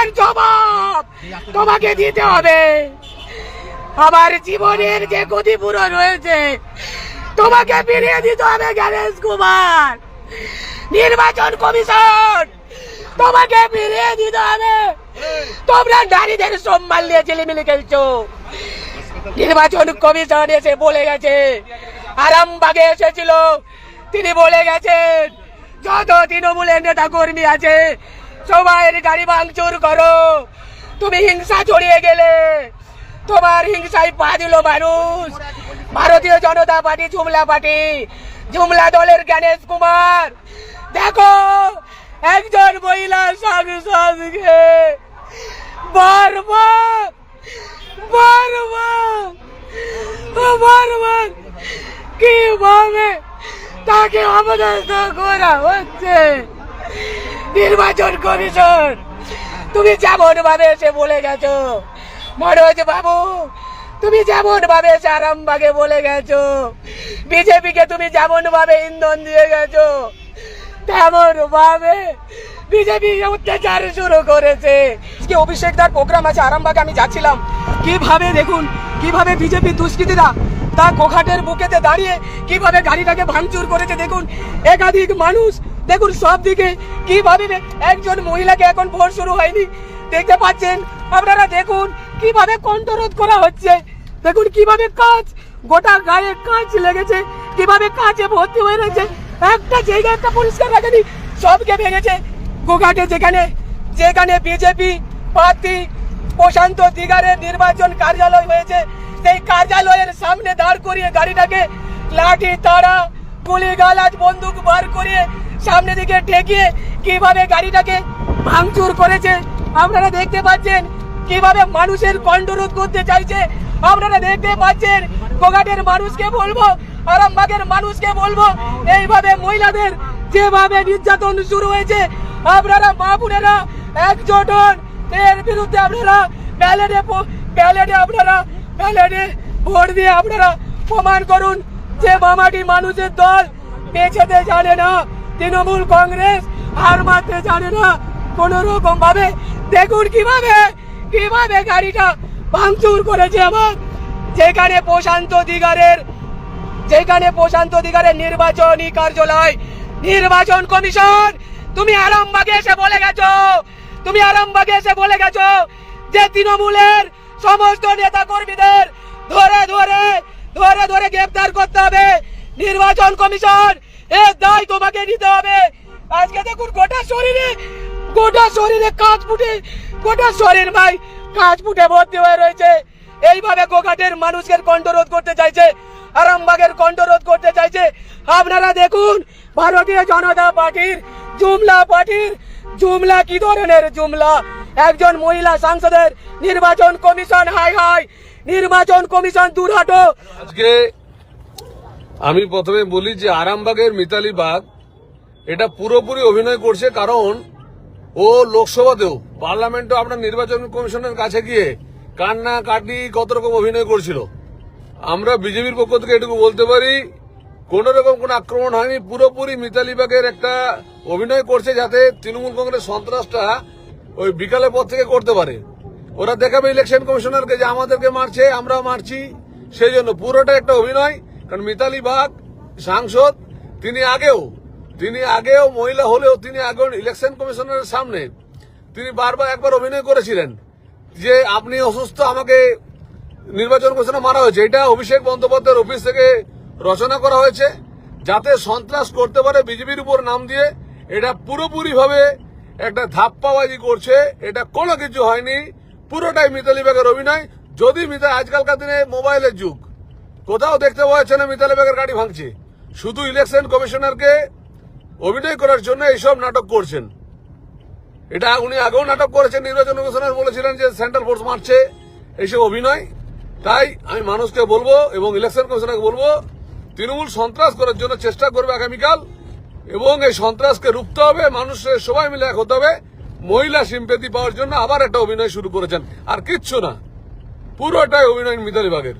তার জবাব তোমাকে দিতে হবে। আমার জীবনের যে ক্ষতিপূরণ হয়েছে তোমাকে ফিরিয়ে দিতে হবে জ্ঞানেশ কুমার। নির্বাচন কমিশন তোমাকে ফিরিয়ে দিতে হবে। তোমরা নারীদের সম্মান নিয়ে ছেলেমিলে খেলছো। নির্বাচন কমিশন এসে বলে গেছে, আরামবাগে এসেছিল, তিনি বলে গেছেন যত তৃণমূলের নেতা কর্মী আছে সবাইয়ের গাড়ি ভাঙচুর করো। তুমি হিংসা ছড়িয়ে গেলে, তোমার হিংসায় পা দিল মানুষ। ভারতীয় জনতা পার্টি জুমলা দলের জ্ঞানেশ কুমার, দেখো একজন মহিলা সাংসদকে বারবার কিভাবে তাকে অপদস্থ করা হচ্ছে। নির্বাচন কমিশন তুমি যেমন ভাবে এসে বলে গেছো, মনোজ বাবু তুমি যেমন ভাবে এসে আরামবাগে বলে গেছো, বিজেপিকে তুমি যেমন ভাবে ইন্ধন দিয়ে গেছো, তেমন ভাবে বিজেপি অত্যাচার শুরু করেছে। অভিষেক দার প্রোগ্রাম আছে আরামবাগে, আমি যাচ্ছিলাম, কিভাবে দেখুন কিভাবে বিজেপি দুষ্কৃতীরা তা গোঘাটের বুকেতে দাঁড়িয়ে কিভাবে গাড়িটাকে ভাঙচুর করেছে। দেখুন একাধিক মানুষ, দেখুন সব দিকে কিভাবে, একজন মহিলাকে এখন ভোট শুরু হয়নি দেখতে পাচ্ছেন আপনারা, দেখুন কিভাবে কণ্ঠরোধ করা হচ্ছে। দেখুন কিভাবে কাঁচ, গোটা গায়ে কাঁচ লেগেছে, কিভাবে কাঁচে ভর্তি হয়ে রয়েছে, একটা জায়গা একটা পরিষ্কার রাখেনি, সবকে ভেঙেছে। গোঘাটে যেখানে বিজেপি প্রার্থী প্রশান্ত দিগারের নির্বাচন কার্যালয় হয়েছে, সেই কার্যালয়ের সামনে দাঁড় করিয়ে গাড়িটাকে লাঠি তাড়া গুলি গালাজ বন্দুক বার করিয়ে সামনে দিকে ঠেকিয়ে কিভাবে গাড়িটাকে ভাঙচুর করেছে আপনারা দেখতে পাচ্ছেন। কিভাবে মানুষের কণ্ঠরোধ করতে চাইছে আপনারা দেখতে পাচ্ছেন। গোঘাটের মানুষকে বলবো, আরামবাগের মানুষকে বলবো, এইভাবে মহিলাদের যেভাবে নির্যাতন শুরু হয়েছে আপনারা মা বোনেরা একজোট হন। এর বিরুদ্ধে আপনারা ব্যালটে ভোট দিয়ে আপনারা প্রমাণ করুন যে মামাটি মানুষের দল পেছাতে জানে না, তৃণমূল কংগ্রেস হার মারতে জানে না কোন রকম ভাবে। দেখুন কিভাবে গাড়িটা ভাঙচুর করেছে আমার, যেখানে প্রশান্ত দিগারের নির্বাচনী কার্যালয়। নির্বাচন কমিশন তুমি আরামবাগে এসে বলে গেছো যে তৃণমূলের সমস্ত নেতা কর্মীদের ধরে গ্রেফতার করতে হবে। নির্বাচন কমিশন এর দায় তোমাকে নিতে হবে। আজকে দেখুন গোটা শরীরে কাঁচ ফুটে, গোটা শরীর ভাই কাঁচ ফুটে ভর্তি হয়ে রয়েছে। এইভাবে গোঘাটের মানুষের কণ্ঠরোধ করতে চাইছে, আরামবাগের কণ্ঠরোধ করতে চাইছে। আপনারা দেখুন ভারতীয় জনতা পার্টির জুমলা কি ধরনের জুমলা, একজন মহিলা সাংসদের নির্বাচন কমিশন হাই নির্বাচন কমিশন দূর হাঁটো। আজকে আমি প্রথমে বলি যে আরামবাগের মিতালি বাগ এটা পুরোপুরি অভিনয় করছে, কারণ ও লোকসভাতেও পার্লামেন্টও আপনার নির্বাচন কমিশনের কাছে গিয়ে কান্না কাটি কত রকম অভিনয় করছিল। আমরা বিজেপির পক্ষ থেকে এটুকু বলতে পারি কোন রকম কোন আক্রমণ হয়নি, পুরোপুরি মিতালি বাগের একটা অভিনয় করছে যাতে তৃণমূল কংগ্রেস সন্ত্রাসটা ওই বিকালের পর থেকে করতে পারে। ওরা দেখাবে ইলেকশন কমিশনারকে যে আমাদেরকে মারছে, আমরা মারছি, সেই জন্য পুরোটা একটা অভিনয়। কারণ মিতালি বাগ সাংসদ, তিনি আগেও মহিলা হলেও তিনি আগেও ইলেকশন কমিশনারের সামনে তিনি একবার অভিনয় করেছিলেন যে আপনি অসুস্থ, আমাকে নির্বাচন কমিশনে মারা হয়েছে। এটা অভিষেক বন্দ্যোপাধ্যায়ের অফিস থেকে রচনা করা হয়েছে যাতে সন্ত্রাস করতে পারে বিজেপির উপর নাম দিয়ে। এটা পুরোপুরি ভাবে একটা ধাপ্পাবাজি করছে, এটা কোনো কিছু হয়নি, পুরোটাই মিতালি বাগের অভিনয়। যদি আজকালকার দিনে মোবাইলের যুগ, কোথাও দেখতে পাওয়া যাচ্ছে না মিতালি বাগের গাড়ি ভাঙছে, শুধু ইলেকশন কমিশনারকে অভিনয় করার জন্য এইসব নাটক করছেন। এটা উনি আগেও নাটক করেছেন, নির্বাচন কমিশনার বলেছিলেন যে সেন্ট্রাল ফোর্স মারছে, এইসব অভিনয়। তাই আমি মানুষকে বলবো এবং ইলেকশন কমিশনারকে বলবো তৃণমূল সন্ত্রাস করার জন্য চেষ্টা করবে আগামীকাল, এবং এই সন্ত্রাসকে রুখতে হবে, মানুষের সবাই মিলে এক হতে হবে। মহিলা সিম্পেথি পাওয়ার জন্য আবার একটা অভিনয় শুরু করেছেন, আর কিচ্ছু না, পুরোটাই অভিনয় মিতালি বাগের।